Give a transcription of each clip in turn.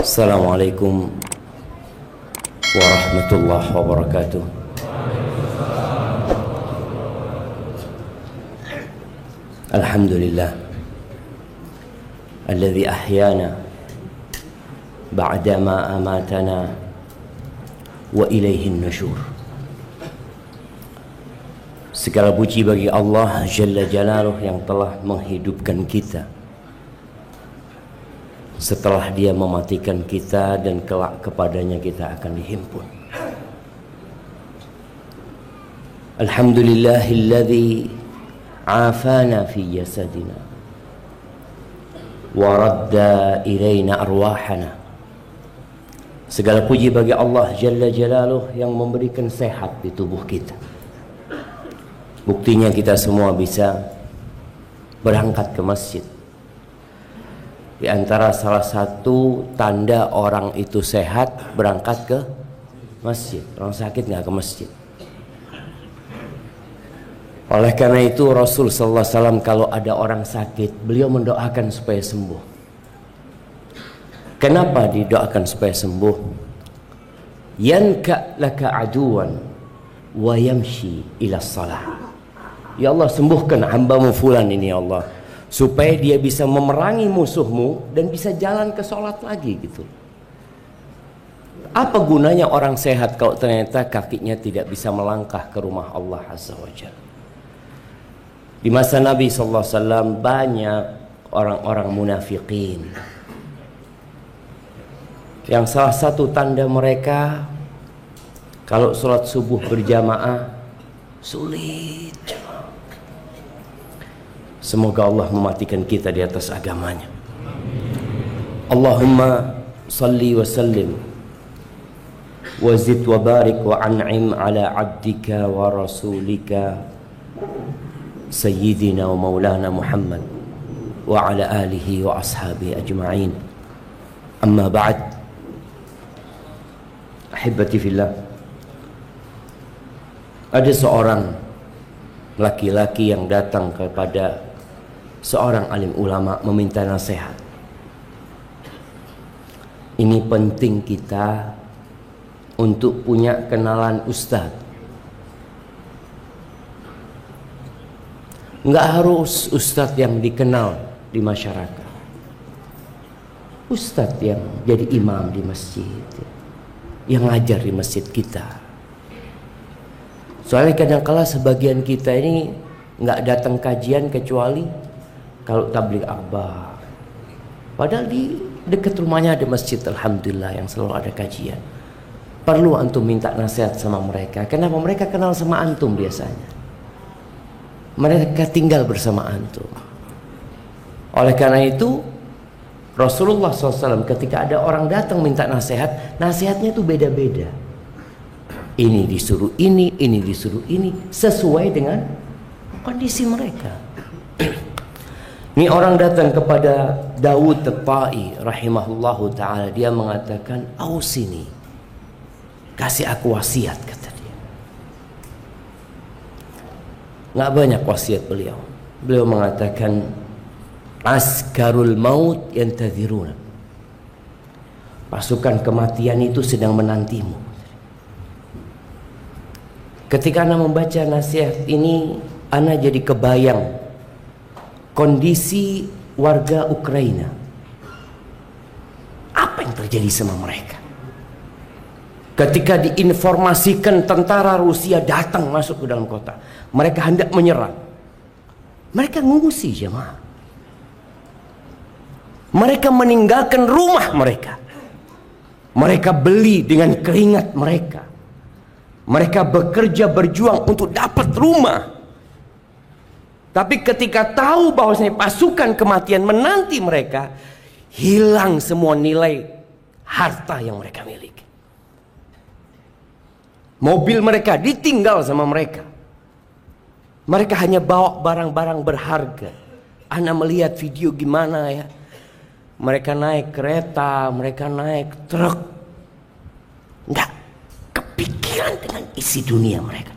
Assalamualaikum warahmatullahi wabarakatuh. Alhamdulillah alladzi ahyana ba'dama amatana wa ilaihin nusyur. Segala puji bagi Allah Jalla Jalaluh yang telah menghidupkan kita setelah Dia mematikan kita, dan kelak kepadanya kita akan dihimpun. Alhamdulillahilladzi afana fi jasadina wa radda ilaina arwahana. Segala puji bagi Allah Jalla Jalaluh yang memberikan sehat di tubuh kita. Buktinya kita semua bisa berangkat ke masjid. Di antara salah satu tanda orang itu sehat, berangkat ke masjid. Orang sakit nggak ke masjid. Oleh karena itu Rasul sallallahu alaihi wasallam kalau ada orang sakit, beliau mendoakan supaya sembuh. Kenapa didoakan supaya sembuh? Yanka laka aduwan wa yamshi ila shalah. Ya Allah, sembuhkan hambamu fulan ini ya Allah, supaya dia bisa memerangi musuhmu dan bisa jalan ke sholat lagi gitu. Apa gunanya orang sehat kalau ternyata kakinya tidak bisa melangkah ke rumah Allah Azza wa Jalla? Di masa Nabi SAW banyak orang-orang munafikin yang salah satu tanda mereka kalau sholat subuh berjamaah sulit. Semoga Allah mematikan kita di atas agamanya. Allahumma salli wa sallim wa zid wa barik wa an'im ala abdika wa rasulika sayyidina wa maulana Muhammad wa ala alihi wa ashabihi ajma'in. Amma ba'd. Ahibati fillah. Ada seorang laki-laki yang datang kepada seorang alim ulama meminta nasihat. Ini penting kita untuk punya kenalan ustadz. Enggak harus ustadz yang dikenal di masyarakat. Ustadz yang jadi imam di masjid, yang ngajar di masjid kita. Soalnya kadang-kala sebagian kita ini enggak datang kajian kecuali kalau tabligh akbar. Padahal di dekat rumahnya ada masjid, alhamdulillah, yang selalu ada kajian. Perlu antum minta nasihat sama mereka. Kenapa? Mereka kenal sama antum biasanya. Mereka tinggal bersama antum. Oleh karena itu Rasulullah SAW ketika ada orang datang minta nasihat, nasihatnya itu beda-beda. Ini disuruh ini disuruh ini, sesuai dengan kondisi mereka. Ini orang datang kepada Dawud At-Tai rahimahullahu ta'ala. Dia mengatakan, ausini, kasih aku wasiat, kata dia. Nggak banyak wasiat beliau. Beliau mengatakan, askarul maut yantadhiruna. Pasukan kematian itu sedang menantimu. Ketika Ana membaca nasihat ini, Ana jadi kebayang kondisi warga Ukraina. Apa yang terjadi sama mereka ketika diinformasikan tentara Rusia datang masuk ke dalam kota? Mereka hendak menyerang. Mereka mengungsi, jemaah. Mereka meninggalkan rumah mereka. Mereka beli dengan keringat mereka. Mereka bekerja berjuang untuk dapat rumah. Tapi ketika tahu bahwasanya pasukan kematian menanti mereka, hilang semua nilai harta yang mereka miliki. Mobil mereka ditinggal sama mereka. Mereka hanya bawa barang-barang berharga. Ana melihat video gimana ya. Mereka naik kereta, mereka naik truk. Enggak kepikiran dengan isi dunia mereka.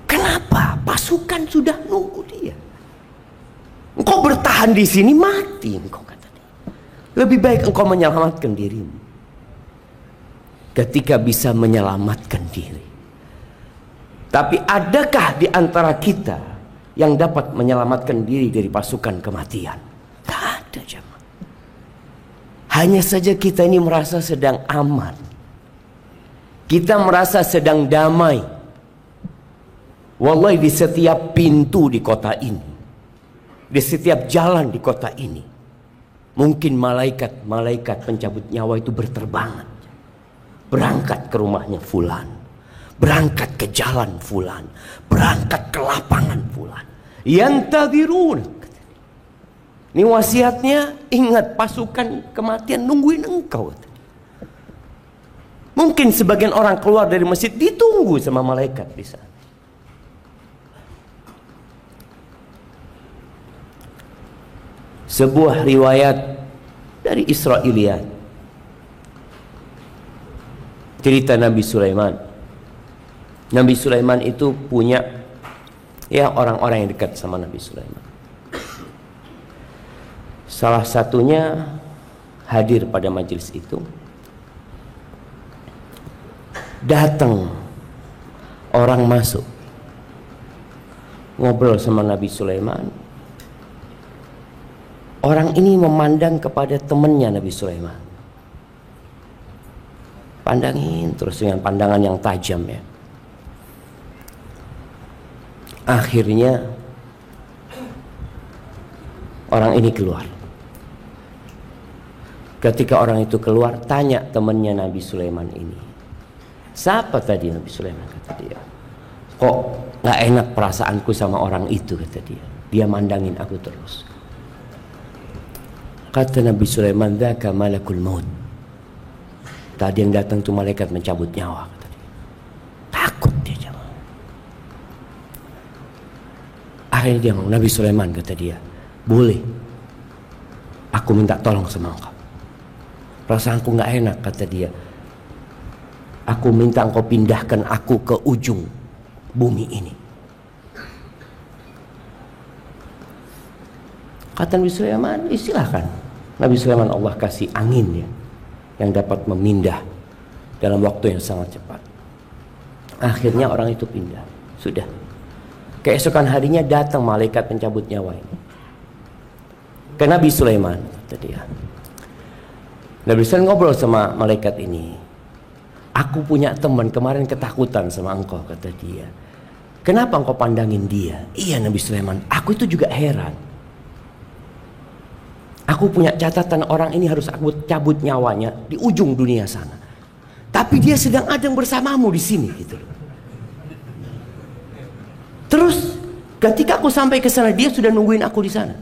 Kenapa? Pasukan sudah nunggu dia. Engkau bertahan di sini mati, engkau kata dia. Lebih baik engkau menyelamatkan dirimu ketika bisa menyelamatkan diri. Tapi adakah di antara kita yang dapat menyelamatkan diri dari pasukan kematian? Tak ada, jemaah. Hanya saja kita ini merasa sedang aman. Kita merasa sedang damai. Wallahi, di setiap pintu di kota ini, di setiap jalan di kota ini, mungkin malaikat pencabut nyawa itu berterbangan, berangkat ke rumahnya fulan, berangkat ke jalan fulan, berangkat ke lapangan fulan. Yantadirun. Ini wasiatnya, ingat pasukan kematian nungguin engkau. Mungkin sebagian orang keluar dari masjid ditunggu sama malaikat di sana. Sebuah riwayat dari Israiliyat, cerita Nabi Sulaiman. Nabi Sulaiman itu punya orang-orang yang dekat sama Nabi Sulaiman. Salah satunya hadir pada majelis itu. Datang orang masuk, ngobrol sama Nabi Sulaiman. Orang ini memandang kepada temannya Nabi Sulaiman, pandangin terus dengan pandangan yang tajam ya. Akhirnya orang ini keluar. Ketika orang itu keluar, tanya temannya Nabi Sulaiman ini, siapa tadi Nabi Sulaiman? Kata dia, kok gak enak perasaanku sama orang itu, kata dia. Dia mandangin aku terus. Kata Nabi Sulaiman, dzaka malakul maut. Tadi yang datang itu malaikat mencabut nyawa, kata dia. Takut dia, jemaah. Akhirnya dia ngomong, Nabi Sulaiman, kata dia, boleh aku minta tolong sama engkau. Perasaanku gak enak, kata dia. Aku minta engkau pindahkan aku ke ujung bumi ini. Kata Nabi Sulaiman, silahkan. Nabi Sulaiman Allah kasih angin ya, yang dapat memindah dalam waktu yang sangat cepat. Akhirnya orang itu pindah. Sudah. Keesokan harinya datang malaikat pencabut nyawa ini ke Nabi Sulaiman, kata dia. Nabi Sulaiman ngobrol sama malaikat ini. Aku punya teman kemarin ketakutan sama engkau, kata dia. Kenapa engkau pandangin dia? Iya Nabi Sulaiman, aku itu juga heran. Aku punya catatan orang ini harus aku cabut nyawanya di ujung dunia sana. Tapi dia sedang ada bersamamu di sini gitu. Terus ketika aku sampai ke sana, dia sudah nungguin aku di sana.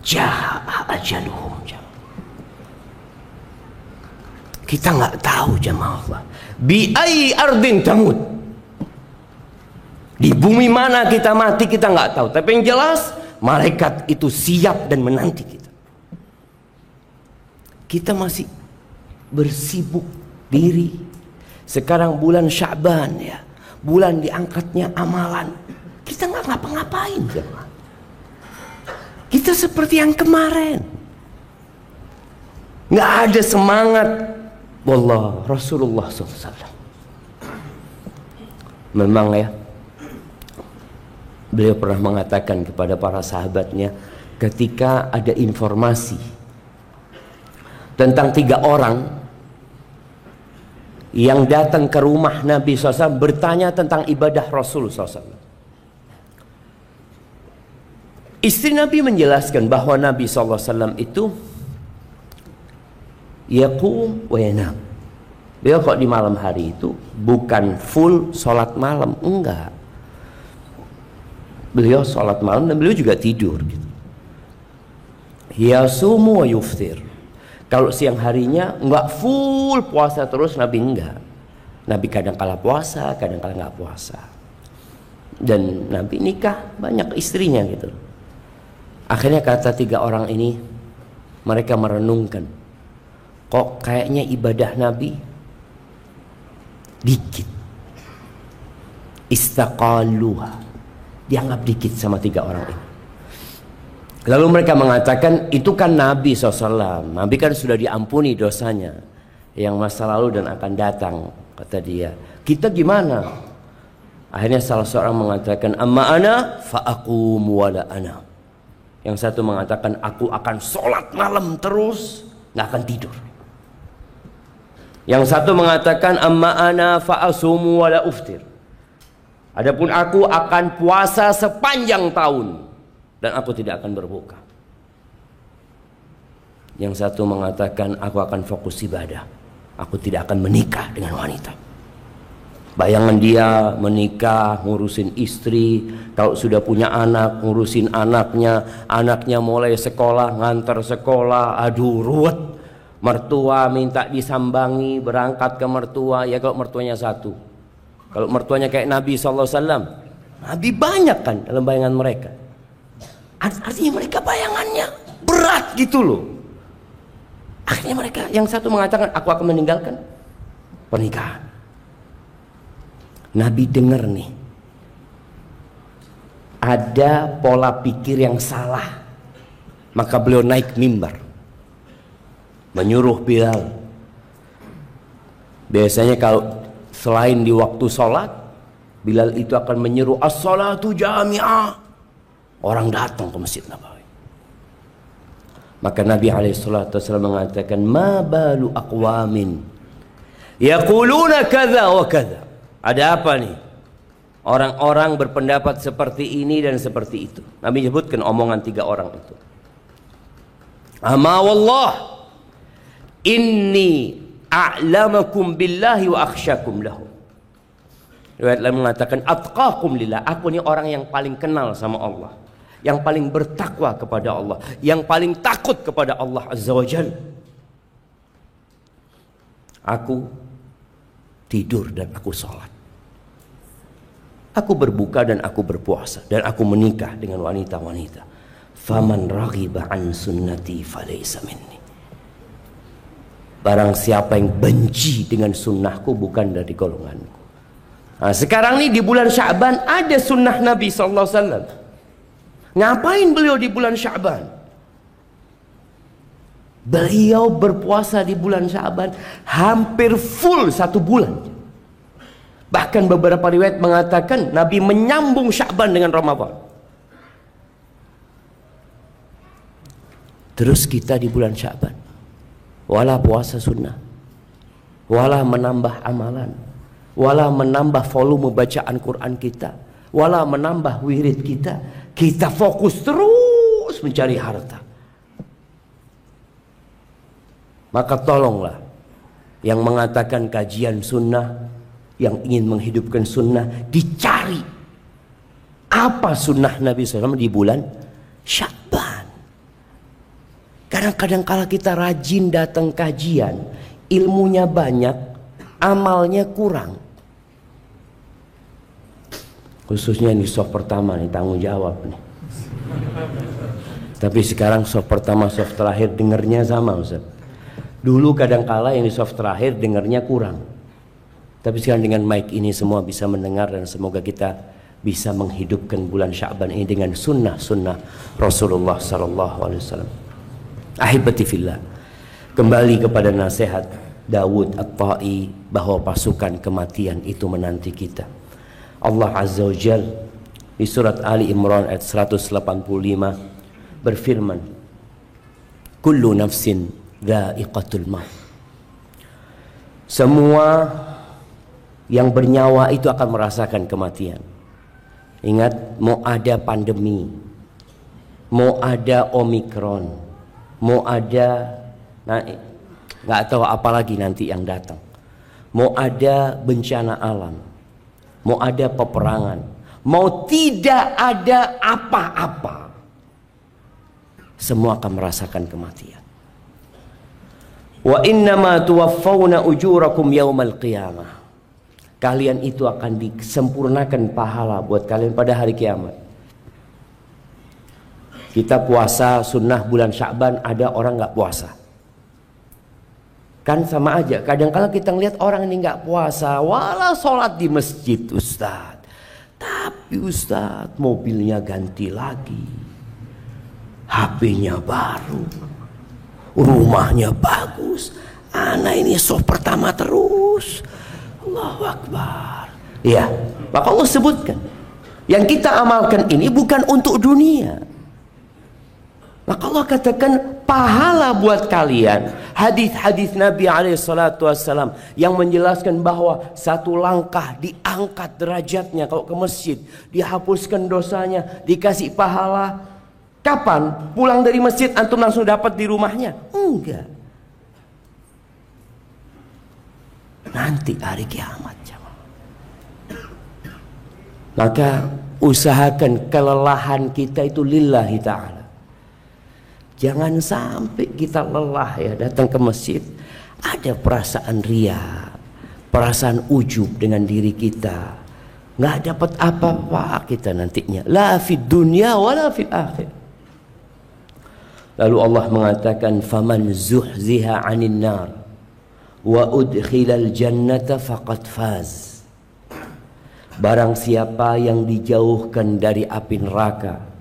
Ja'a ajaluhum. Kita nggak tahu jemaah Allah. Bi ayyi ardin tamut. Di bumi mana kita mati kita nggak tahu. Tapi yang jelas malaikat itu siap dan menanti kita. Kita masih bersibuk diri. Sekarang bulan Sya'ban ya, bulan diangkatnya amalan. Kita nggak ngapa-ngapain jemaah. Kita seperti yang kemarin. Nggak ada semangat. Wallah, Rasulullah SAW memang ya, beliau pernah mengatakan kepada para sahabatnya ketika ada informasi tentang 3 orang yang datang ke rumah Nabi SAW bertanya tentang ibadah Rasul SAW. Istri Nabi menjelaskan bahwa Nabi SAW itu yaqum wa yanam. Beliau kok di malam hari itu bukan full sholat malam, enggak. Beliau sholat malam dan beliau juga tidur gitu. Yasumu wa yuftir. Kalau siang harinya enggak full puasa terus, Nabi enggak. Nabi kadang kala puasa, kadang kala enggak puasa. Dan Nabi nikah banyak istrinya gitu. Akhirnya kata 3 orang ini, mereka merenungkan, kok kayaknya ibadah Nabi dikit. Istaqalluha, dianggap dikit sama 3 orang ini. Lalu mereka mengatakan, itu kan Nabi SAW. Nabi kan sudah diampuni dosanya yang masa lalu dan akan datang, kata dia. Kita gimana? Akhirnya salah seorang mengatakan, amma ana fa'aqumu wala ana. Yang satu mengatakan, aku akan sholat malam terus, nggak akan tidur. Yang satu mengatakan, amma ana fa'asumu wala uftir. Adapun aku akan puasa sepanjang tahun dan aku tidak akan berbuka. Yang satu mengatakan, aku akan fokus ibadah. Aku tidak akan menikah dengan wanita. Bayangan dia menikah, ngurusin istri, kalau sudah punya anak, ngurusin anaknya, anaknya mulai sekolah, ngantar sekolah, aduh ruwet. Mertua minta disambangi, berangkat ke mertua, ya kalau mertuanya satu. Kalau mertuanya kayak Nabi SAW, Nabi banyak kan dalam bayangan mereka. Artinya mereka bayangannya berat gitu loh. Akhirnya mereka, yang satu mengatakan, aku akan meninggalkan pernikahan. Nabi dengar nih, ada pola pikir yang salah. Maka beliau naik mimbar, menyuruh Bilal. Biasanya kalau selain di waktu sholat, Bilal itu akan menyeru as-salatu jami'ah. Orang datang ke Masjid Nabawi. Maka Nabi SAW mengatakan, ma balu aqwamin yaquluna kadza wa kadza. Ada apa nih? Orang-orang berpendapat seperti ini dan seperti itu. Nabi menyebutkan omongan 3 orang itu. Ama wallah inni a'lamakum billahi wa akhsyakum lahu. Riwayat lain mengatakan atqakum lillah. Aku ini orang yang paling kenal sama Allah, yang paling bertakwa kepada Allah, yang paling takut kepada Allah Azza wa Jalla. Aku tidur dan aku sholat. Aku berbuka dan aku berpuasa. Dan aku menikah dengan wanita-wanita. Faman raghiba an sunnati falaysa minni. Barang siapa yang benci dengan sunnahku, bukan dari golonganku. Nah, sekarang ini di bulan Sya'ban ada sunnah Nabi SAW. Ngapain beliau di bulan Sya'ban? Beliau berpuasa di bulan Sya'ban hampir full 1 bulan. Bahkan beberapa riwayat mengatakan Nabi menyambung Sya'ban dengan Ramadan. Terus kita di bulan Sya'ban, wala puasa sunnah, wala menambah amalan, wala menambah volume bacaan Quran kita, wala menambah wirid kita. Kita fokus terus mencari harta. Maka tolonglah yang mengatakan kajian sunnah, yang ingin menghidupkan sunnah, dicari apa sunnah Nabi SAW di bulan Sya'ban. Kadang-kadang kala kita rajin datang kajian, ilmunya banyak, amalnya kurang. Khususnya di soft pertama nih, tanggung jawab nih. Tapi sekarang soft pertama, soft terakhir dengernya sama Ustaz. Dulu kadang-kala yang di soft terakhir dengernya kurang. Tapi sekarang dengan mic ini semua bisa mendengar, dan semoga kita bisa menghidupkan bulan Sya'ban ini dengan sunnah-sunnah Rasulullah SAW. Ahibati fillah, kembali kepada nasihat Dawud At-Ta'i bahwa pasukan kematian itu menanti kita. Allah Azza wa Jal di surat Ali Imran ayat 185 berfirman, kullu nafsin dha'iqatul maut. Semua yang bernyawa itu akan merasakan kematian. Ingat, mau ada pandemi, mau ada Omikron, mau ada nggak tahu apa lagi nanti yang datang, mau ada bencana alam, mau ada peperangan, mau tidak ada apa-apa, semua akan merasakan kematian. Wa innama tuwaffawna ujurakum yaumal qiyamah. Kalian itu akan disempurnakan pahala buat kalian pada hari kiamat. Kita puasa sunnah bulan Sya'ban, ada orang nggak puasa. Kan sama aja. Kadang-kadang kita ngeliat orang ini nggak puasa, walau sholat di masjid Ustaz. Tapi Ustaz mobilnya ganti lagi, HP-nya baru, rumahnya bagus, anak ini soft pertama terus. Allahu Akbar. Ya, maka Allah sebutkan yang kita amalkan ini bukan untuk dunia. Maka Allah katakan pahala buat kalian. Hadis-hadis Nabi SAW yang menjelaskan bahwa satu langkah diangkat derajatnya kalau ke masjid, dihapuskan dosanya, dikasih pahala. Kapan? Pulang dari masjid antum langsung dapat di rumahnya? Enggak. Nanti hari kiamat. Maka usahakan kelelahan kita itu lillahi ta'ala. Jangan sampai kita lelah ya datang ke masjid ada perasaan ria, perasaan ujub dengan diri kita, nggak dapat apa-apa kita nantinya, la fid dunya wala fil akhir. Lalu Allah mengatakan faman zuhziha 'anil nar wa udkhilal jannata faqad faz. Barang siapa yang dijauhkan dari api neraka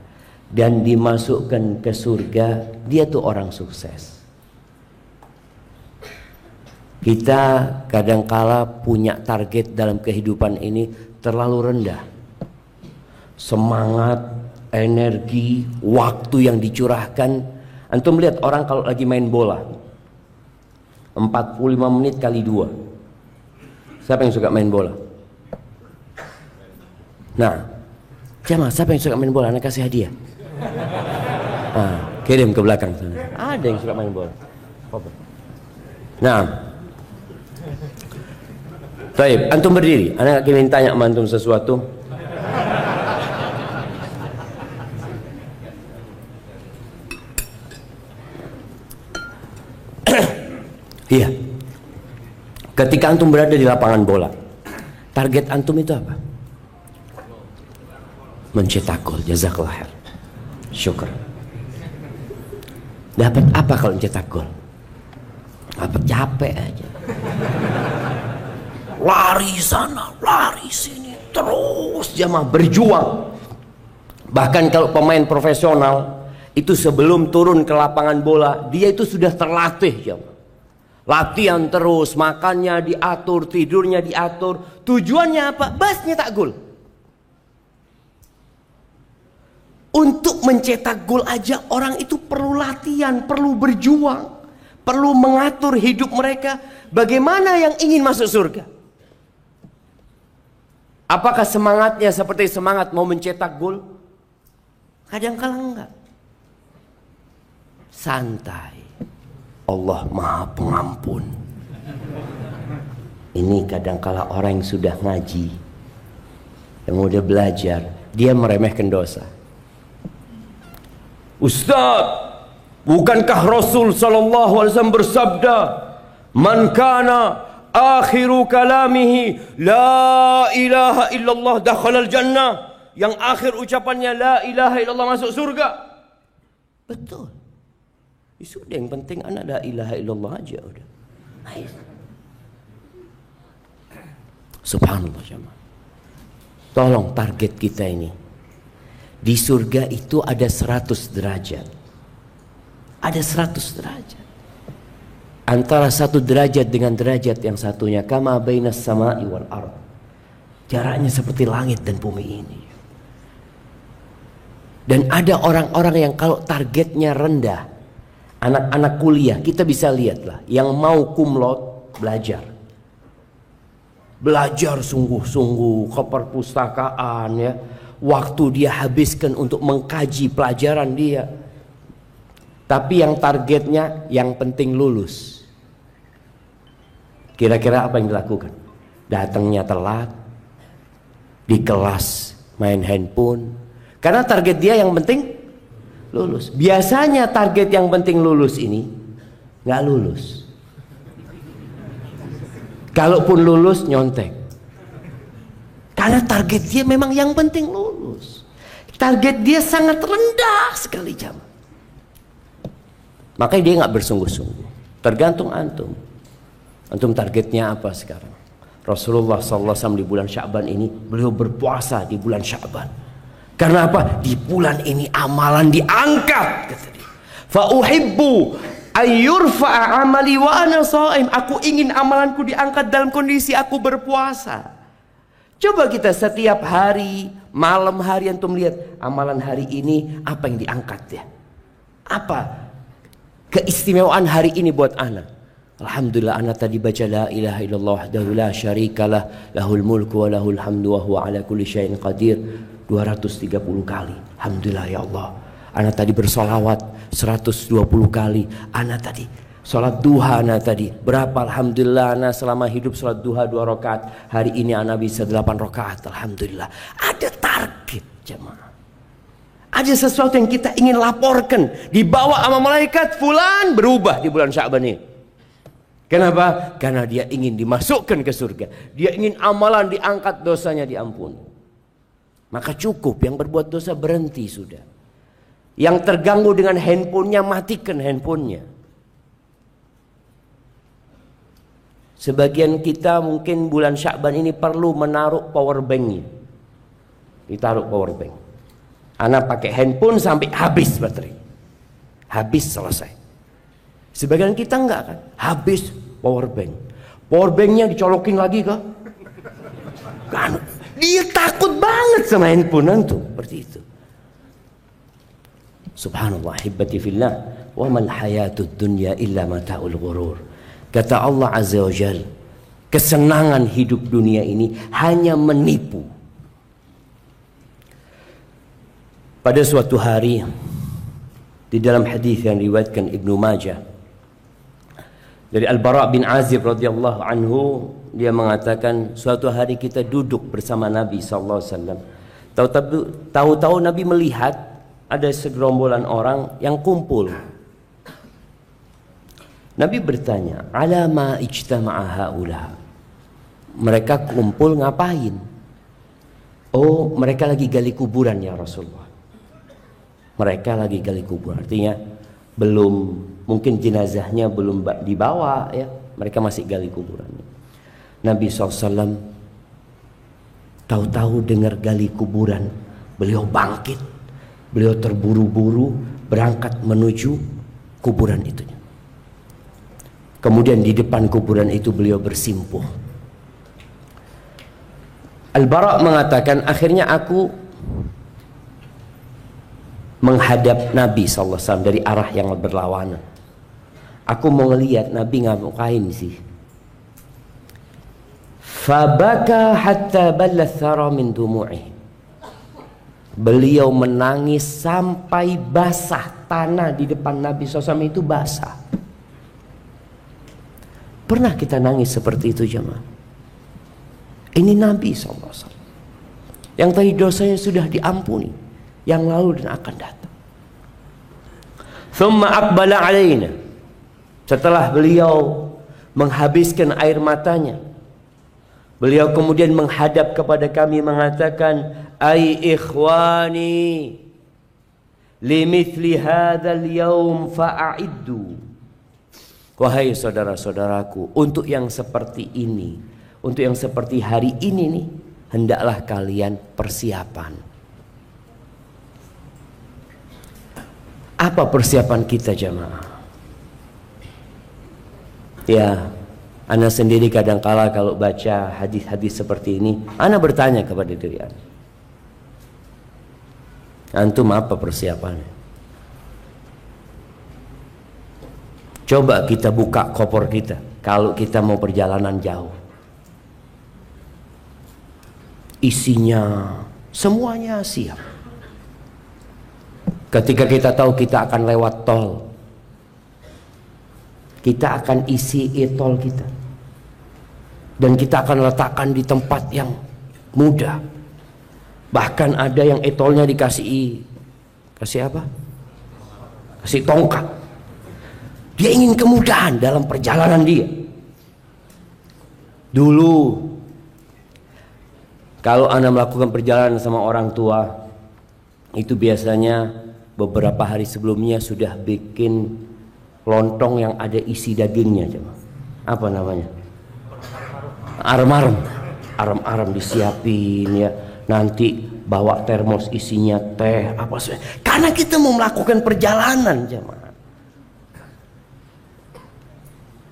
dan dimasukkan ke surga, dia tuh orang sukses. Kita kadangkala punya target dalam kehidupan ini terlalu rendah. Semangat, energi, waktu yang dicurahkan. Antum lihat orang kalau lagi main bola 45 menit kali 2. Siapa yang suka main bola? Nah, Jamal, siapa yang suka main bola? Anak kasih hadiah. Kirim ke belakang sana. Ada yang suka main bola. Nah, baik, antum berdiri. Anak ingin tanya sama antum sesuatu. Iya. Ketika antum berada di lapangan bola, target antum itu apa? Mencetak gol. Jazakallah khair. Syukur. Dapat apa kalau mencetak gol? Dapat capek aja. Lari sana, lari sini, terus jamaah berjuang. Bahkan kalau pemain profesional itu sebelum turun ke lapangan bola, dia itu sudah terlatih jamaah. Latihan terus, makannya diatur, tidurnya diatur. Tujuannya apa? Bas nyetak gol. Untuk mencetak gol aja orang itu perlu latihan, perlu berjuang, perlu mengatur hidup mereka. Bagaimana yang ingin masuk surga? Apakah semangatnya seperti semangat mau mencetak gol? Kadang-kala enggak. Santai. Allah Maha Pengampun. Ini kadang-kala orang yang sudah ngaji, yang udah belajar, dia meremehkan dosa. Ustaz, bukankah Rasul sallallahu alaihi wasallam bersabda, "Man kana akhiru kalamihi la ilaha illallah dakhalal jannah." Yang akhir ucapannya la ilaha illallah masuk surga. Betul. Sudah, yang penting anak la ilaha illallah aja udah. Subhanallah jemaah. Tolong target kita ini. Di surga itu ada 100 derajat. Ada 100 derajat. Antara satu derajat dengan derajat yang satunya kama bainas sama'i wal ardh. Jaraknya seperti langit dan bumi ini. Dan ada orang-orang yang kalau targetnya rendah, anak-anak kuliah, kita bisa lihatlah, yang mau kumlot belajar. Belajar sungguh-sungguh ke perpustakaan ya. Waktu dia habiskan untuk mengkaji pelajaran dia. Tapi yang targetnya yang penting lulus. Kira-kira apa yang dilakukan? Datangnya telat, di kelas main handphone. Karena target dia yang penting lulus. Biasanya target yang penting lulus ini nggak lulus. Kalaupun lulus nyontek. Karena target dia memang yang penting lulus. Target dia sangat rendah sekali jamaah. Makanya dia nggak bersungguh-sungguh. Tergantung antum. Antum targetnya apa sekarang? Rasulullah SAW di bulan Sya'ban ini beliau berpuasa di bulan Sya'ban. Karena apa? Di bulan ini amalan diangkat, kata dia. Fa uhibbu ayyurfa'a amali wa ana shaim. Aku ingin amalanku diangkat dalam kondisi aku berpuasa. Coba kita setiap hari, malam hari antum lihat amalan hari ini apa yang diangkat ya. Apa keistimewaan hari ini buat ana? Alhamdulillah ana tadi baca la ilaha illallah wahdahu la syarikalah lahul mulku wa lahul hamdu wa huwa ala kulli syai'in qadir 230 kali. Alhamdulillah ya Allah. Ana tadi bersolawat 120 kali. Ana tadi sholat duha, ana tadi berapa? Alhamdulillah ana selama hidup sholat duha 2 rakaat. Hari ini ana bisa 8 rakaat. Alhamdulillah. Ada target jemaah. Ada sesuatu yang kita ingin laporkan. Dibawa sama malaikat, fulan berubah di bulan Sya'ban ini. Kenapa? Karena dia ingin dimasukkan ke surga. Dia ingin amalan diangkat, dosanya diampuni. Maka cukup, yang berbuat dosa berhenti sudah. Yang terganggu dengan handphonenya, matikan handphonenya. Sebagian kita mungkin bulan Sya'ban ini perlu menaruh power banknya. Ditaruh power bank. Anak pakai handphone sampai habis baterai. Habis, selesai. Sebagian kita enggak kan? Habis power bank. Power banknya dicolokin lagi kah? Kan? Dia takut banget sama handphone antum. Seperti itu. Subhanallah, hibbati fillah. Wa mal hayatud dunya illa mata'ul ghurur. Kata Allah Azza wa Jal, kesenangan hidup dunia ini hanya menipu. Pada suatu hari, di dalam hadis yang diriwayatkan Ibnu Majah dari Al-Bara' bin Azib radhiyallahu anhu, dia mengatakan suatu hari kita duduk bersama Nabi sallallahu alaihi wasallam. Tahu-tahu Nabi melihat ada segerombolan orang yang kumpul. Nabi bertanya, "Ala ma ijtama'a haula?" Mereka kumpul ngapain? Oh, mereka lagi gali kuburan ya Rasulullah. Mereka lagi gali kubur, artinya belum, mungkin jenazahnya belum dibawa ya, mereka masih gali kuburannya. Nabi SAW tahu-tahu dengar gali kuburan, beliau bangkit, beliau terburu-buru berangkat menuju kuburan itu. Kemudian di depan kuburan itu beliau bersimpuh. Al-Bara' mengatakan, akhirnya aku menghadap Nabi SAW dari arah yang berlawanan. Aku mau ngelihat Nabi ngapain sih. Fabaka hatta balla thara min dumu'i. Beliau menangis sampai basah, tanah di depan Nabi SAW itu basah. Pernah kita nangis seperti itu jemaah? Ini Nabi SAW yang tadi dosanya sudah diampuni, yang lalu dan akan datang. Thumma aqbala alaina. Setelah beliau menghabiskan air matanya, beliau kemudian menghadap kepada kami mengatakan, "Ai ikhwani, limithli hadzal yaum fa'iddu." Wahai saudara-saudaraku, untuk yang seperti ini, untuk yang seperti hari ini nih, hendaklah kalian persiapan. Apa persiapan kita jemaah? Ya, ana sendiri kadangkala kalau baca hadis-hadis seperti ini, ana bertanya kepada diri ana, antum apa persiapannya? Coba kita buka koper kita kalau kita mau perjalanan jauh. Isinya semuanya siap. Ketika kita tahu kita akan lewat tol, kita akan isi e-tol kita, dan kita akan letakkan di tempat yang mudah. Bahkan ada yang e-tolnya kasih apa? Kasih tongkat. Dia ingin kemudahan dalam perjalanan dia. Dulu kalau Anda melakukan perjalanan sama orang tua, itu biasanya beberapa hari sebelumnya sudah bikin lontong yang ada isi dagingnya. Apa namanya? Arem-arem. Arem-arem disiapin ya. Nanti bawa termos isinya teh apa sih? Karena kita mau melakukan perjalanan, jemaah.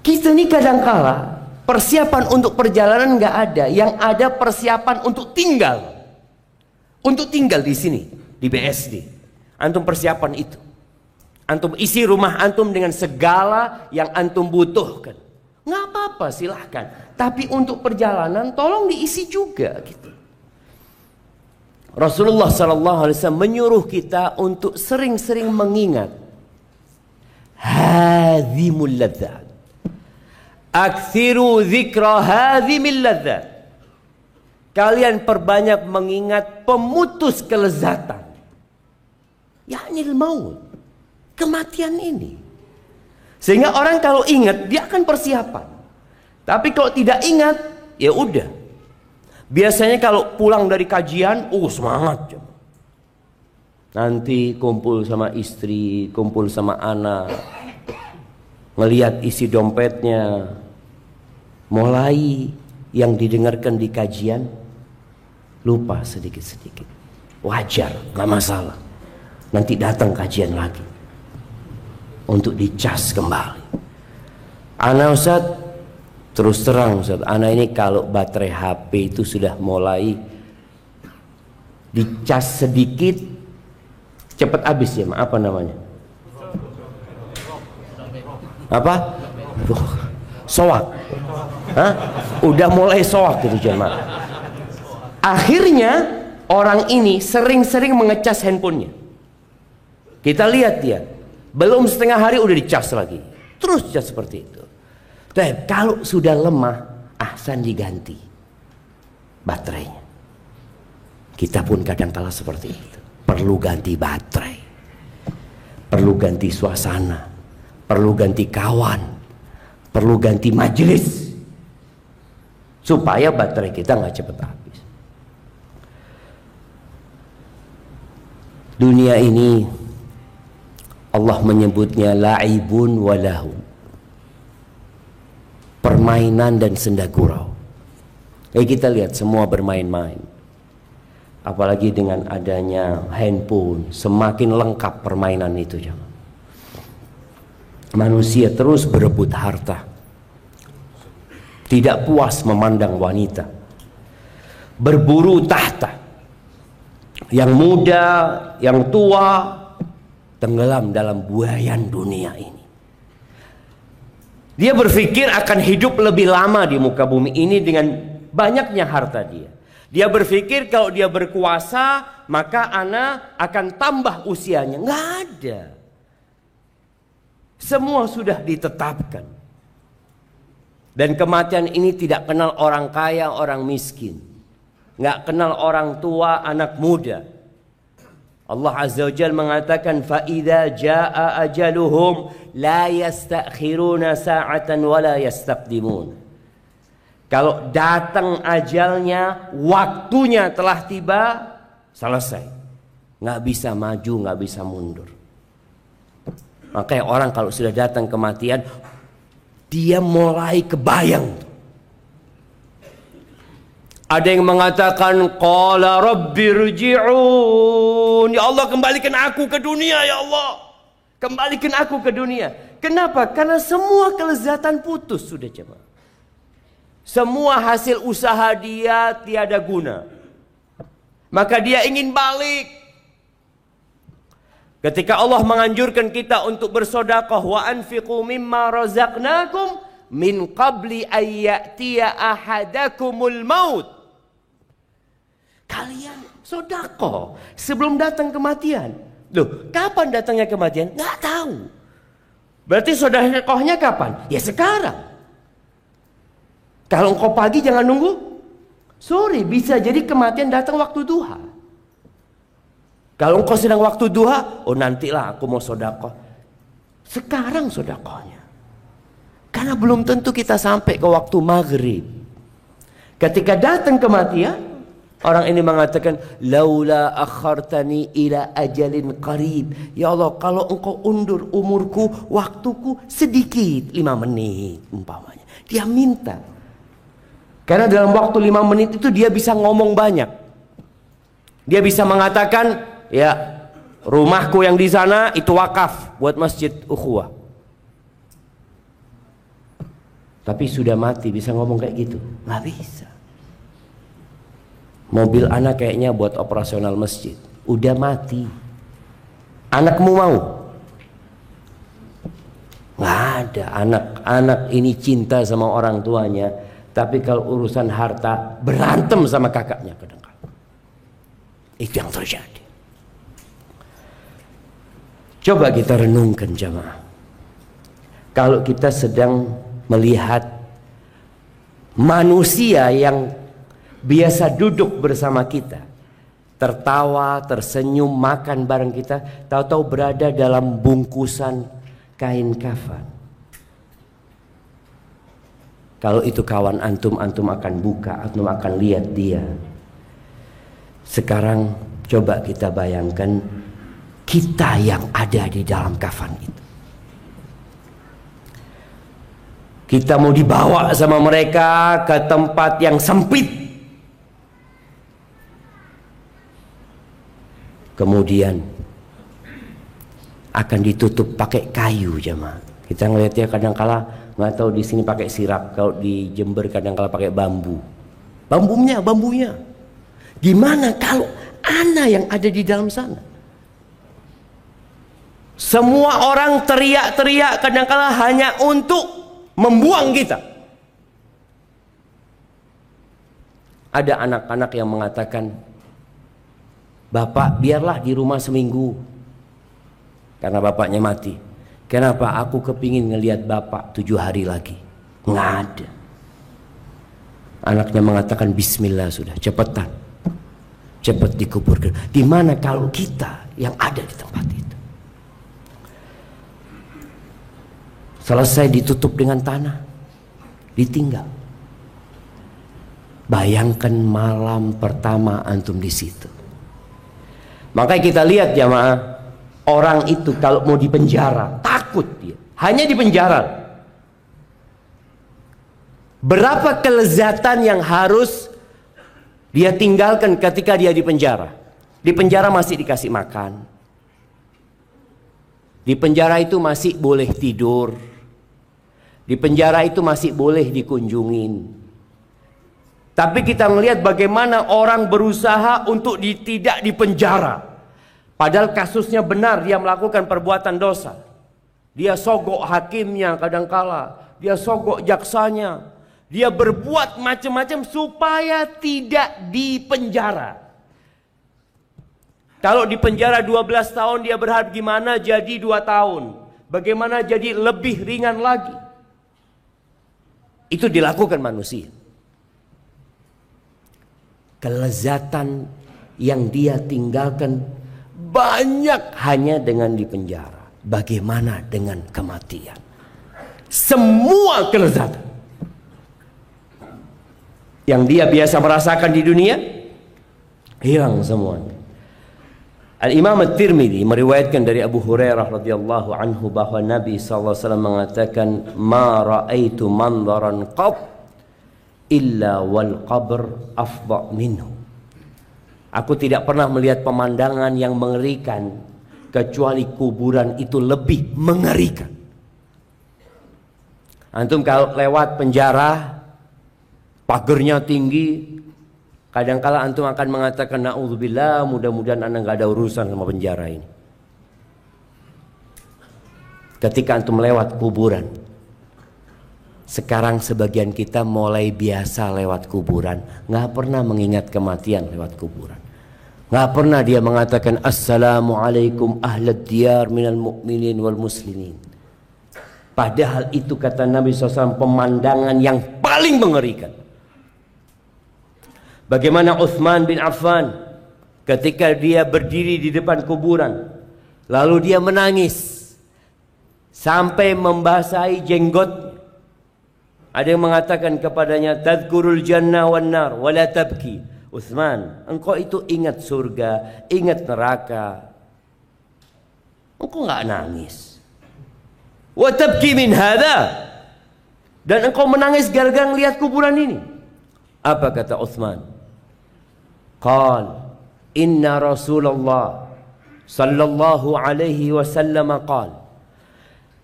Kita ini kadangkala persiapan untuk perjalanan nggak ada, yang ada persiapan untuk tinggal. Untuk tinggal di sini, di BSD. Antum persiapan itu. Antum isi rumah antum dengan segala yang antum butuhkan. Nggak apa-apa, silahkan. Tapi untuk perjalanan tolong diisi juga gitu. Rasulullah SAW menyuruh kita untuk sering-sering mengingat hadhimul ladzat. Aktsiru dzikra hadhimil ladzat. Kalian perbanyak mengingat pemutus kelezatan. Ya'nil maut. Kematian ini. Sehingga orang kalau ingat dia akan persiapan. Tapi kalau tidak ingat, ya udah. Biasanya kalau pulang dari kajian, semangat. Nanti kumpul sama istri, kumpul sama anak, ngelihat isi dompetnya. Mulai yang didengarkan di kajian, lupa sedikit-sedikit. Wajar, gak masalah. Nanti datang kajian lagi untuk dicas kembali. Ana Ustaz, terus terang Ustaz, ana ini kalau baterai HP itu sudah mulai dicas sedikit cepat habis ya, apa namanya? Apa? Soak. Hah? Udah mulai soak gitu jemaah. Akhirnya orang ini sering-sering mengecas handphonenya. Kita lihat dia, belum setengah hari udah dicas lagi. Terus cas seperti itu. Tapi kalau sudah lemah, ahsan diganti baterainya. Kita pun kadang-kala seperti itu. Perlu ganti baterai. Perlu ganti suasana. Perlu ganti kawan. Perlu ganti majelis. Supaya baterai kita nggak cepat habis. Dunia ini Allah menyebutnya la'ibun walahu. Permainan dan senda gurau. Kita lihat semua bermain-main. Apalagi dengan adanya handphone, semakin lengkap permainan itu. Manusia terus berebut harta. Tidak puas memandang wanita. Berburu tahta. Yang muda, yang tua, tenggelam dalam buayan dunia ini. Dia berpikir akan hidup lebih lama di muka bumi ini dengan banyaknya harta dia. Dia berpikir kalau dia berkuasa maka ana akan tambah usianya. Nggak ada. Semua sudah ditetapkan. Dan kematian ini tidak kenal orang kaya, orang miskin. Nggak kenal orang tua, anak muda. Allah Azza wa Jalla mengatakan فَإِذَا جَاءَ أَجَلُهُمْ لَا يَسْتَأْخِرُونَ سَاعَةً وَلَا يَسْتَقْدِمُونَ. Kalau datang ajalnya, waktunya telah tiba, selesai. Nggak bisa maju, nggak bisa mundur. Makanya orang kalau sudah datang kematian, dia mulai kebayang. Ada yang mengatakan qala rabbirji'un, ya Allah kembalikan aku ke dunia ya Allah. Kembalikan aku ke dunia. Kenapa? Karena semua kelezatan putus sudah jemaah. Semua hasil usaha dia tiada guna. Maka dia ingin balik. Ketika Allah menganjurkan kita untuk bersedekah, wa anfiqu mimma razaqnakum min qabli ayyatiya ahadakumul maut. Kalian sedekah sebelum datang kematian. Loh, kapan datangnya kematian? Nggak tahu. Berarti sedekahnya kapan? Ya sekarang. Kalau engkau pagi jangan nunggu sore, bisa jadi kematian datang waktu duha. Kalau engkau sedang waktu duha, nantilah aku mau sedekah. Sekarang sedekahnya. Karena belum tentu kita sampai ke waktu maghrib. Ketika datang kematian, orang ini mengatakan, laula akhartani ila ajalin qarib. Ya Allah, kalau engkau undur umurku, waktuku sedikit, 5 menit umpamanya. Dia minta. Karena dalam waktu 5 menit itu dia bisa ngomong banyak. Dia bisa mengatakan, ya rumahku yang di sana itu wakaf buat masjid ukhuwah. Tapi sudah mati bisa ngomong kayak gitu? Nggak bisa. Mobil anak kayaknya buat operasional masjid. Udah mati. Anakmu mau? Nggak ada. Anak ini cinta sama orang tuanya, tapi kalau urusan harta berantem sama kakaknya kadang-kadang. Itu yang terjadi. Coba kita renungkan jamaah. Kalau kita sedang melihat manusia yang biasa duduk bersama kita, tertawa, tersenyum, makan bareng kita, tahu-tahu berada dalam bungkusan kain kafan. Kalau itu kawan antum, antum akan buka, antum akan lihat dia. Sekarang coba kita bayangkan kita yang ada di dalam kafan itu. Kita mau dibawa sama mereka ke tempat yang sempit. Kemudian akan ditutup pakai kayu jemaah. Kita ngelihatnya kadang-kala nggak tahu di sini pakai sirap, kalau di Jember kadang-kala pakai bambu. Bambunya. Gimana kalau ana yang ada di dalam sana? Semua orang teriak-teriak kadang-kala hanya untuk membuang kita. Ada anak-anak yang mengatakan, "Bapak biarlah di rumah seminggu." Karena bapaknya mati. Kenapa? Aku kepingin ngelihat bapak 7 hari lagi. Nggak ada. Anaknya mengatakan, "Bismillah sudah, cepetan. Cepat dikuburkan." Gimana kalau kita yang ada di tempat itu? Selesai ditutup dengan tanah, ditinggal. Bayangkan malam pertama antum di situ. Makanya kita lihat jamaah, orang itu kalau mau dipenjara takut dia, hanya dipenjara. Berapa kelezatan yang harus dia tinggalkan ketika dia di penjara? Di penjara masih dikasih makan, di penjara itu masih boleh tidur, di penjara itu masih boleh dikunjungin. Tapi kita melihat bagaimana orang berusaha untuk tidak dipenjara. Padahal kasusnya benar, dia melakukan perbuatan dosa. Dia sogok hakimnya kadangkala, dia sogok jaksanya. Dia berbuat macam-macam supaya tidak dipenjara. Kalau dipenjara 12 tahun dia berharap gimana jadi 2 tahun. Bagaimana jadi lebih ringan lagi. Itu dilakukan manusia. Kelezatan yang dia tinggalkan banyak hanya dengan dipenjara. Bagaimana dengan kematian? Semua kelezatan yang dia biasa merasakan di dunia hilang semuanya. Al-Imam At-Tirmidzi meriwayatkan dari Abu Hurairah radhiyallahu anhu bahwa Nabi sallallahu alaihi wasallam mengatakan, "Ma ra'aitu manzaran qat illa wal qabr afdha minhu." Aku tidak pernah melihat pemandangan yang mengerikan kecuali kuburan itu lebih mengerikan. Antum kalau lewat penjara, pagernya tinggi, kadangkala antum akan mengatakan, "Na'udzubillah, mudah-mudahan anda nggak ada urusan sama penjara ini." Ketika antum lewat kuburan, sekarang sebagian kita mulai biasa lewat kuburan, nggak pernah mengingat kematian lewat kuburan. Nggak pernah dia mengatakan, "Assalamualaikum ahlad diyar minal mu'minin wal muslimin." Padahal itu kata Nabi SAW pemandangan yang paling mengerikan. Bagaimana Utsman bin Affan ketika dia berdiri di depan kuburan, lalu dia menangis sampai membasahi jenggot. Ada yang mengatakan kepadanya, "Tadhkurul jannah wan nar wa la tabki." Utsman, engkau itu ingat surga, ingat neraka, engkau enggak nangis. Wa tabki min hadha, dan engkau menangis gara-gara melihat kuburan ini. Apa kata Utsman? Qal Inna Rasulullah sallallahu alaihi wasallam qala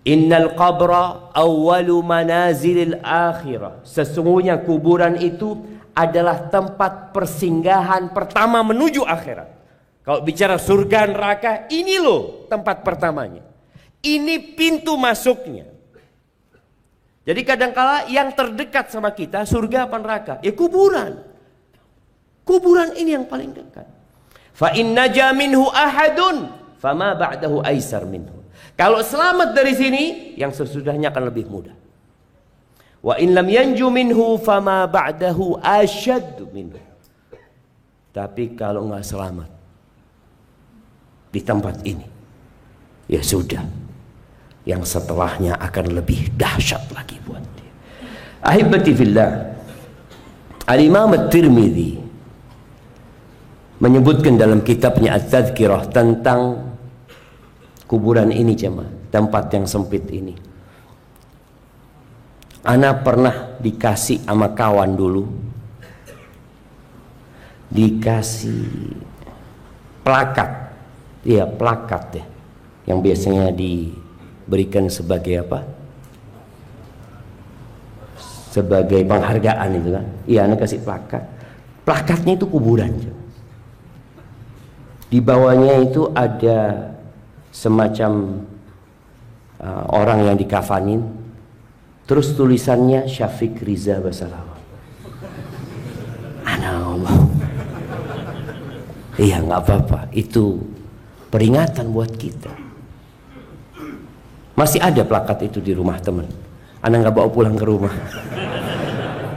Innal qabra awwalu manazilil akhirah. Sesungguhnya kuburan itu adalah tempat persinggahan pertama menuju akhirat. Kalau bicara surga neraka, ini loh tempat pertamanya. Ini pintu masuknya. Jadi kadangkala yang terdekat sama kita surga apa neraka? Ya kuburan. Kuburan ini yang paling dekat. Fa inna naja minhu ahadun fama ba'dahu aisar minhu. Kalau selamat dari sini, yang sesudahnya akan lebih mudah. Wa in lam yanju minhu fama ba'dahu asyaddu minhu. Tapi kalau nggak selamat di tempat ini, ya sudah. Yang setelahnya akan lebih dahsyat lagi buat dia. Ahibati fillah, Al-Imam At-Tirmidzi menyebutkan dalam kitabnya At-Tadhkirah tentang kuburan ini jemaah, tempat yang sempit ini. Ana pernah dikasih sama kawan dulu, dikasih plakat, iya plakat ya, yang biasanya diberikan sebagai apa? Sebagai penghargaan itu kan? Iya, ana kasih plakat. Plakatnya itu kuburan. Di bawahnya itu ada semacam orang yang dikafanin, terus tulisannya Syafiq Riza Basalawa. Allah. Iya, nggak apa-apa, itu peringatan buat kita. Masih ada plakat itu di rumah teman. Ana nggak bawa pulang ke rumah.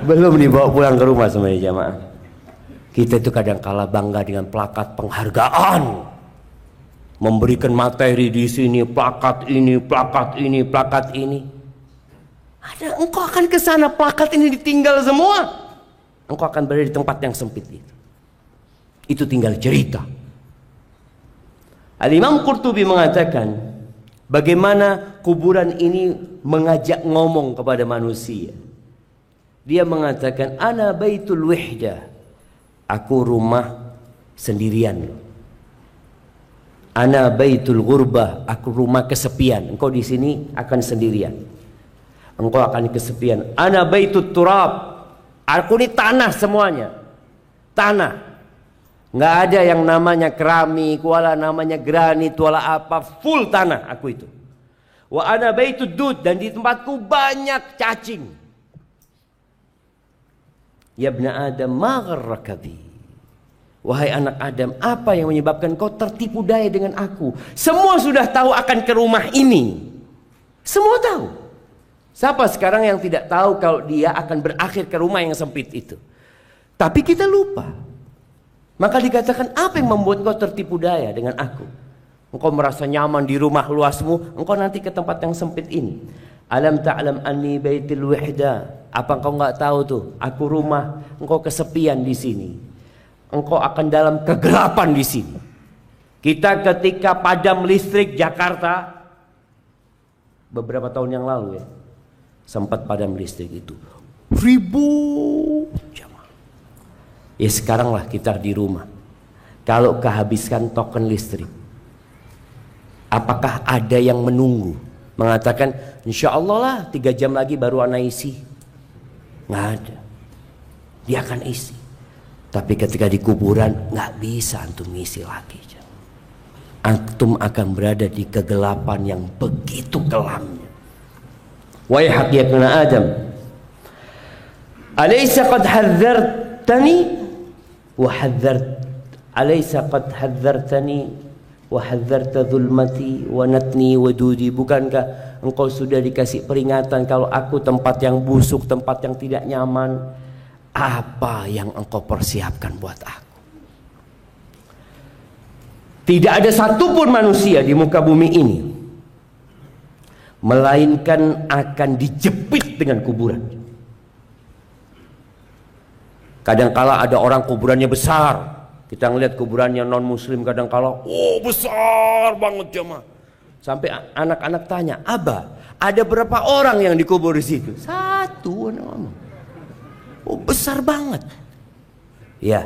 Belum dibawa pulang ke rumah semuanya jamaah. Kita itu kadang-kala bangga dengan plakat penghargaan. Memberikan materi di sini, plakat ini, plakat ini, plakat ini. Ada, engkau akan ke sana, plakat ini ditinggal semua. Engkau akan berada di tempat yang sempit itu. Itu tinggal cerita. Al-Imam Qurtubi mengatakan, bagaimana kuburan ini mengajak ngomong kepada manusia. Dia mengatakan, ana baitul wihdah. Aku rumah sendirian. Ana baitul ghurbah, aku rumah kesepian. Engkau di sini akan sendirian. Engkau akan kesepian. Ana baitut turab, aku ini tanah semuanya. Tanah. Nggak ada yang namanya keramik, wala namanya granit, wala apa, full tanah aku itu. Wa ana baitud dud, dan di tempatku banyak cacing. Ya ibna Adam ma gharraka bi. Wahai anak Adam, apa yang menyebabkan kau tertipu daya dengan aku? Semua sudah tahu akan ke rumah ini. Semua tahu. Siapa sekarang yang tidak tahu kalau dia akan berakhir ke rumah yang sempit itu? Tapi kita lupa. Maka dikatakan, apa yang membuat kau tertipu daya dengan aku? Engkau merasa nyaman di rumah luasmu, engkau nanti ke tempat yang sempit ini. Alam ta'lam anni baitil wahda. Apa engkau nggak tahu tuh? Aku rumah, engkau kesepian di sini. Engkau akan dalam kegelapan di sini. Kita ketika padam listrik Jakarta beberapa tahun yang lalu ya, sempat padam listrik itu ribu jamaah. Ya sekarang lah kita di rumah. Kalau kehabiskan token listrik, apakah ada yang menunggu mengatakan insya Allah lah 3 jam lagi baru ana isi? Nggak ada. Dia akan isi. Tapi ketika di kuburan nggak bisa antum ngisi lagi. Antum akan berada di kegelapan yang begitu kelamnya. Wahai ya ibn Adam, alaysa qad hadzartani wa hadzart alaysa qad hadzartani wa hadzarta dhulmati wa natni wa dudi. Bukankah engkau sudah dikasih peringatan kalau aku tempat yang busuk, tempat yang tidak nyaman? Apa yang engkau persiapkan buat aku? Tidak ada satupun manusia di muka bumi ini melainkan akan dijepit dengan kuburan. Kadangkala ada orang kuburannya besar. Kita ngelihat kuburannya non muslim kadangkala, oh besar banget jemaah. Sampai anak-anak tanya, Abah, ada berapa orang yang dikubur di situ? 1, anak ngomong. Oh besar banget. Ya,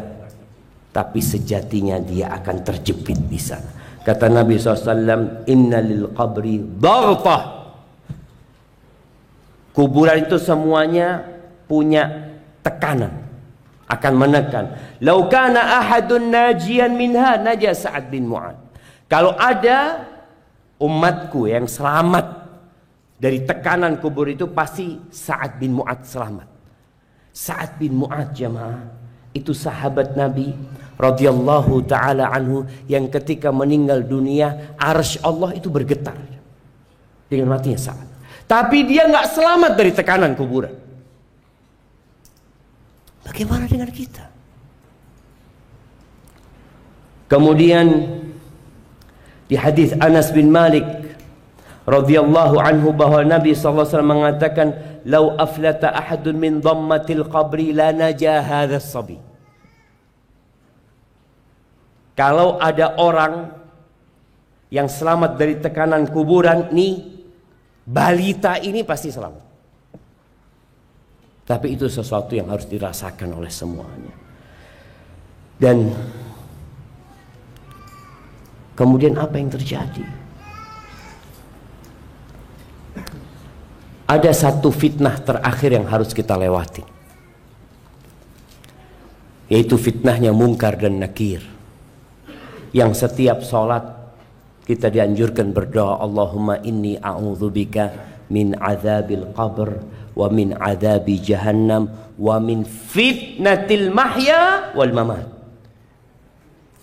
tapi sejatinya dia akan terjepit di sana. Kata Nabi SAW, inna lil qabri daghtah. Kuburan itu semuanya punya tekanan, akan menekan. Lau kana ahadun najian minha naja Sa'ad bin Mu'adz. Kalau ada umatku yang selamat dari tekanan kubur itu, pasti Sa'ad bin Mu'adz selamat. Sa'ad bin Mu'adz, jemaah, itu sahabat Nabi radhiyallahu taala anhu yang ketika meninggal dunia arsy Allah itu bergetar dengan matinya Sa'ad. Tapi dia nggak selamat dari tekanan kuburan. Bagaimana dengan kita? Kemudian di hadis Anas bin Malik radhiyallahu anhu bahwa Nabi SAW mengatakan, "Lau aflata ahadun min dhammatil qabri la naja hadha as-sabi." Kalau ada orang yang selamat dari tekanan kuburan, nih balita ini pasti selamat. Tapi itu sesuatu yang harus dirasakan oleh semuanya. Dan kemudian apa yang terjadi? Ada satu fitnah terakhir yang harus kita lewati, yaitu fitnahnya Munkar dan Nakir. Yang setiap sholat kita dianjurkan berdoa, Allahumma inni a'udzubika min azabil qabr wa min azabi jahannam wa min fitnatil mahya wal mamat.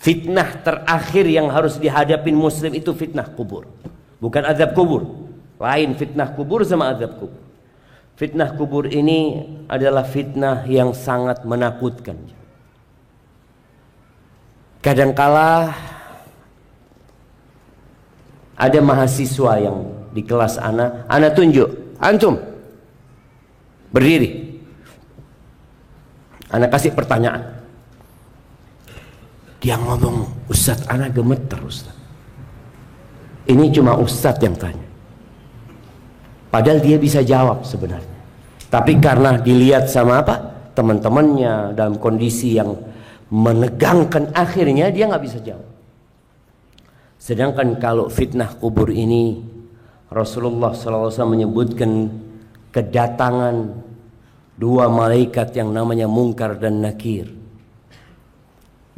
Fitnah terakhir yang harus dihadapin muslim itu fitnah kubur, bukan azab kubur. Lain fitnah kubur sama azab kubur. Fitnah kubur ini adalah fitnah yang sangat menakutkan. Kadangkala ada mahasiswa yang di kelas ana tunjuk, antum berdiri, ana kasih pertanyaan. Dia ngomong, Ustadz, ana gemeter Ustadz. Ini cuma Ustadz yang tanya. Padahal dia bisa jawab sebenarnya. Tapi karena dilihat sama apa? Teman-temannya dalam kondisi yang menegangkan, akhirnya dia nggak bisa jawab. Sedangkan kalau fitnah kubur ini, Rasulullah SAW menyebutkan kedatangan dua malaikat yang namanya Munkar dan Nakir.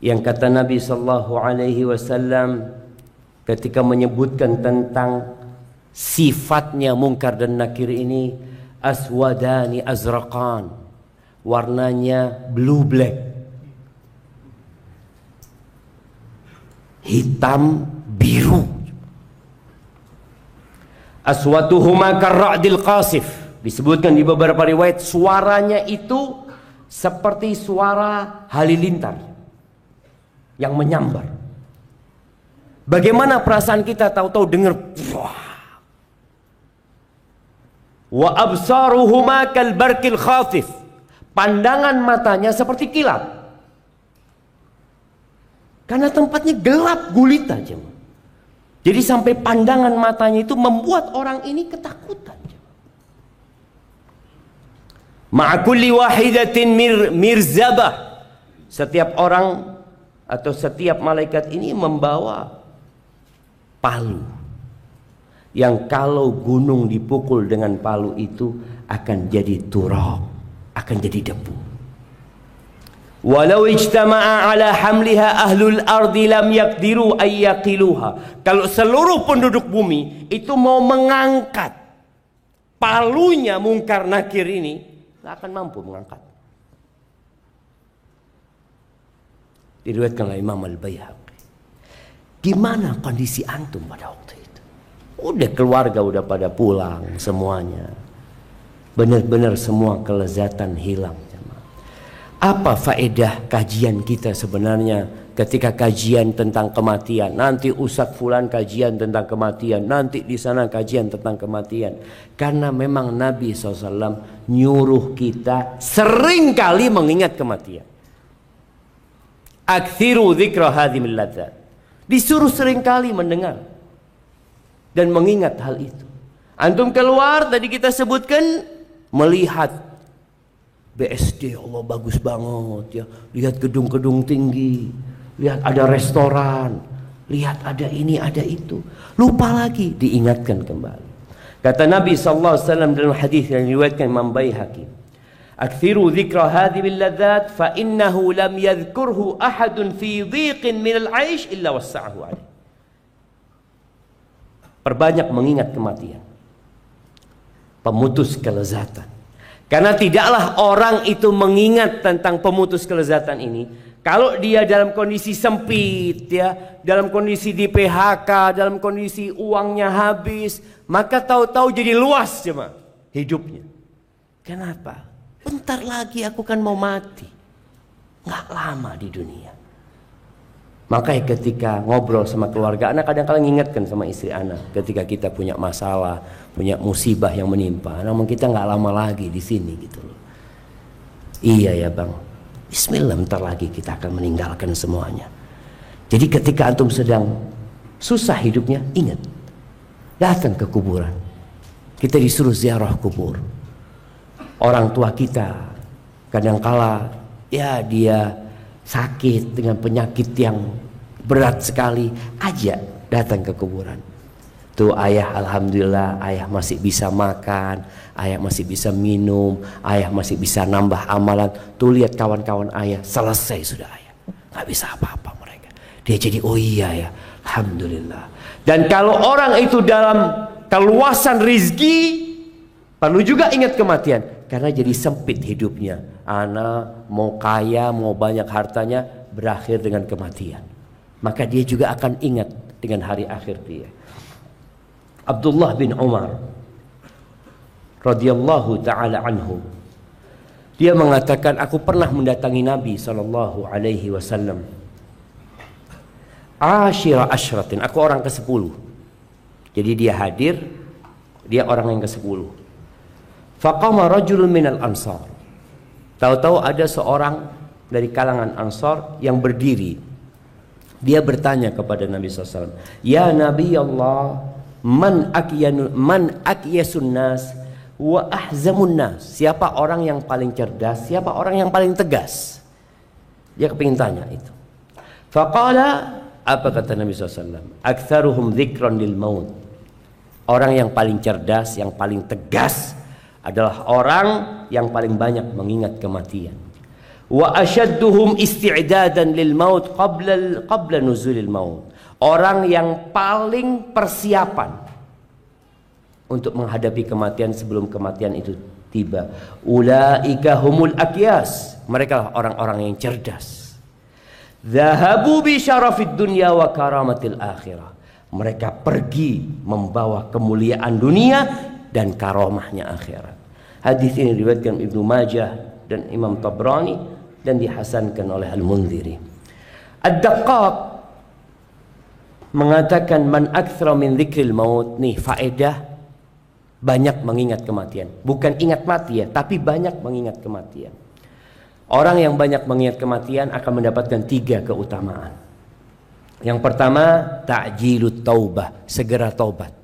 Yang kata Nabi SAW ketika menyebutkan tentang sifatnya Munkar dan Nakir ini, aswadani azraqan, warnanya blue black, hitam biru. Aswatuhuma karra'dil qasif, disebutkan di beberapa riwayat suaranya itu seperti suara halilintar yang menyambar. Bagaimana perasaan kita tahu-tahu dengar wa absaruhuma kal barqil khafif, pandangan matanya seperti kilat. Karena tempatnya gelap gulita, jemaah. Jadi sampai pandangan matanya itu membuat orang ini ketakutan. Ma'akulli wahidatin mirzabah. Setiap orang atau setiap malaikat ini membawa palu, yang kalau gunung dipukul dengan palu itu akan jadi turab, akan jadi debu. Walau ijtama'a ala hamliha ahlul ardi lam yaqdiru ayyaqiluha. Kalau seluruh penduduk bumi itu mau mengangkat palunya Munkar Nakir ini, tidak akan mampu mengangkat. Diriwayatkan oleh Imam Al-Baihaqi. Gimana kondisi antum pada waktu itu? Udah keluarga udah pada pulang semuanya. Benar-benar semua kelezatan hilang. Apa faedah kajian kita sebenarnya ketika kajian tentang kematian? Nanti Ustadz Fulan kajian tentang kematian, nanti di sana kajian tentang kematian. Karena memang Nabi SAW nyuruh kita sering kali mengingat kematian. Aktsiru dzikra hadhimil ladzat. Disuruh sering kali mendengar dan mengingat hal itu. Antum keluar, tadi kita sebutkan, melihat BSD, Allah bagus banget ya. Lihat gedung-gedung tinggi, lihat ada restoran, lihat ada ini, ada itu. Lupa lagi, diingatkan kembali. Kata Nabi SAW dalam hadis yang diriwayatkan Imam Baihaqi, "Aktsiru dzikra hadhil ladzat fa innahu lam yadhkurhu ahadun fi dhiqin min al-'aish illa wassa'ahu 'alaihi." Perbanyak mengingat kematian, pemutus kelezatan. Karena tidaklah orang itu mengingat tentang pemutus kelezatan ini kalau dia dalam kondisi sempit ya, dalam kondisi di PHK, dalam kondisi uangnya habis, maka tahu-tahu jadi luas cuma hidupnya. Kenapa? Bentar lagi aku kan mau mati. Nggak lama di dunia. Makanya ketika ngobrol sama keluarga anak, kadang-kadang ingatkan sama istri anak, ketika kita punya masalah, punya musibah yang menimpa, namun kita nggak lama lagi di sini gitu loh. Iya ya bang, bismillah, bentar lagi kita akan meninggalkan semuanya. Jadi ketika antum sedang susah hidupnya, ingat, datang ke kuburan. Kita disuruh ziarah kubur. Orang tua kita kadangkala ya dia sakit dengan penyakit yang berat sekali, ajak datang ke kuburan. Tuh ayah, alhamdulillah ayah masih bisa makan, ayah masih bisa minum, ayah masih bisa nambah amalan. Tuh lihat kawan-kawan ayah, selesai sudah ayah, nggak bisa apa-apa mereka. Dia jadi oh iya ya, alhamdulillah. Dan kalau orang itu dalam keluasan rizki, perlu juga ingat kematian. Karena jadi sempit hidupnya. Anak mau kaya, mau banyak hartanya, berakhir dengan kematian. Maka dia juga akan ingat dengan hari akhir dia. Abdullah bin Umar radhiyallahu ta'ala anhu, dia mengatakan, aku pernah mendatangi Nabi SAW Ashira ashratin, aku orang ke-10. Jadi dia hadir, dia orang yang ke-10. Faqama rajulun minal ansar. Tahu-tahu ada seorang dari kalangan Ansar yang berdiri. Dia bertanya kepada Nabi SAW, "Ya Nabi Allah, man akyasun nas wa ahzamun nas?" Siapa orang yang paling cerdas, siapa orang yang paling tegas? Dia kepingin tanya itu. Faqala, apa kata Nabi SAW? Aktsaruhum dzikran lil maut. Orang yang paling cerdas, yang paling tegas adalah orang yang paling banyak mengingat kematian. Wa asyadduhum isti'dadan lil maut qabla nuzulil maut. Orang yang paling persiapan untuk menghadapi kematian sebelum kematian itu tiba. Ulaika humul akyas. Mereka lah orang-orang yang cerdas. Dhahabu bi syarafid dunya wa karamatil akhirah. Mereka pergi membawa kemuliaan dunia dan karomahnya akhirat. Hadis ini diriwayatkan Ibnu Majah dan Imam Tabrani dan dihasankan oleh Al-Munziri. Ad-Daqqaq mengatakan man aktsara min dzikril maut, nih faedah banyak mengingat kematian. Bukan ingat mati ya, tapi banyak mengingat kematian. Orang yang banyak mengingat kematian akan mendapatkan 3 keutamaan. Yang pertama, ta'jilut taubah, segera taubat.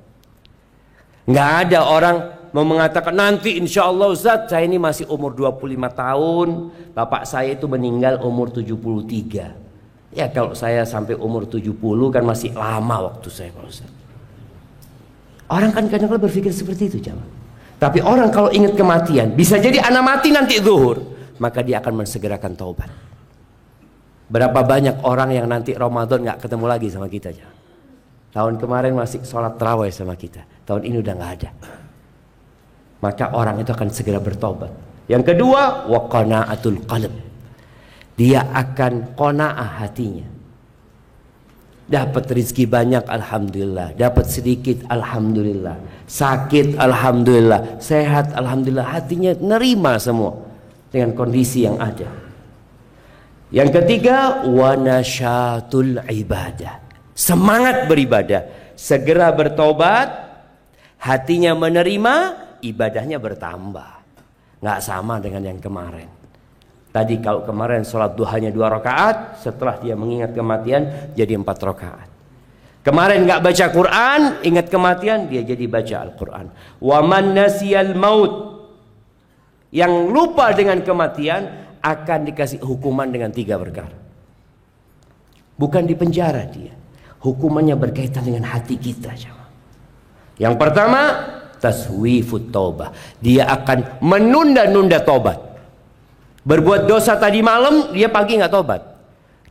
Nggak ada orang mau mengatakan nanti insya Allah Ustaz, saya ini masih umur 25 tahun, bapak saya itu meninggal umur 73. Ya kalau saya sampai umur 70 kan masih lama waktu saya Pak Ustaz. Orang kan kadang-kadang berpikir seperti itu jangan. Tapi orang kalau ingat kematian, bisa jadi anak mati nanti zuhur, maka dia akan mensegerakan taubat. Berapa banyak orang yang nanti Ramadan nggak ketemu lagi sama kita jangan. Tahun kemarin masih sholat tarawih sama kita, tahun ini udah nggak ada. Maka orang itu akan segera bertobat. Yang kedua, wa qana'atul qalb. Dia akan qanaah hatinya. Dapat rezeki banyak, alhamdulillah. Dapat sedikit, alhamdulillah. Sakit, alhamdulillah. Sehat, alhamdulillah. Hatinya nerima semua dengan kondisi yang ada. Yang ketiga, wa nasyatul ibadah. Semangat beribadah, segera bertobat, hatinya menerima, ibadahnya bertambah. Nggak sama dengan yang kemarin. Tadi kalau kemarin sholat duhanya 2 rakaat, setelah dia mengingat kematian jadi 4 rakaat. Kemarin nggak baca Quran, ingat kematian, dia jadi baca Al-Quran. Wa man nasiyal maut Yang lupa dengan kematian akan dikasih hukuman dengan 3 perkara. Bukan di penjara dia. Hukumannya berkaitan dengan hati kita. Yang pertama, taswifut taubah. Dia akan menunda-nunda tobat. Berbuat dosa tadi malam, dia pagi nggak tobat.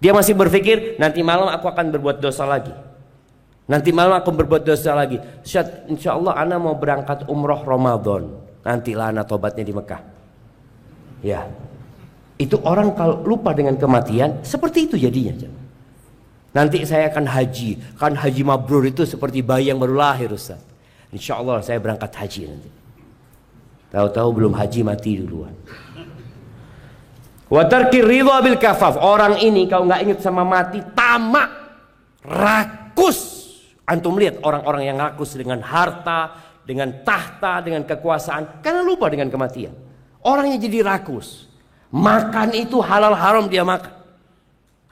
Dia masih berpikir, nanti malam aku akan berbuat dosa lagi. Nanti malam aku berbuat dosa lagi. Insya Allah ana mau berangkat umroh Ramadan. Nantilah ana tobatnya di Mekah. Ya, itu orang kalau lupa dengan kematian, seperti itu jadinya. Nanti saya akan haji. Kan haji mabrur itu seperti bayi yang baru lahir, Ustaz. Insya Allah saya berangkat haji nanti. Tahu-tahu belum haji mati duluan. Wa tarkir ridha bil kafaf. Orang ini kalau nggak ingat sama mati, tamak, rakus. Antum lihat orang-orang yang rakus dengan harta, dengan tahta, dengan kekuasaan, karena lupa dengan kematian. Orangnya jadi rakus. Makan itu halal haram dia makan.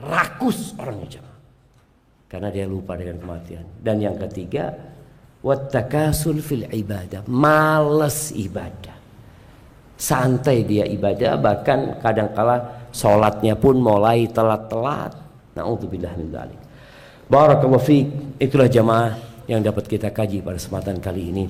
Rakus orangnya, karena dia lupa dengan kematian. Dan yang ketiga, wattakasul fil ibadah, malas ibadah. Santai dia ibadah, bahkan kadangkala sholatnya pun mulai telat-telat. Na'udzubillah min dzalik. Barakallahu fiik. Itulah jamaah yang dapat kita kaji pada kesempatan kali ini.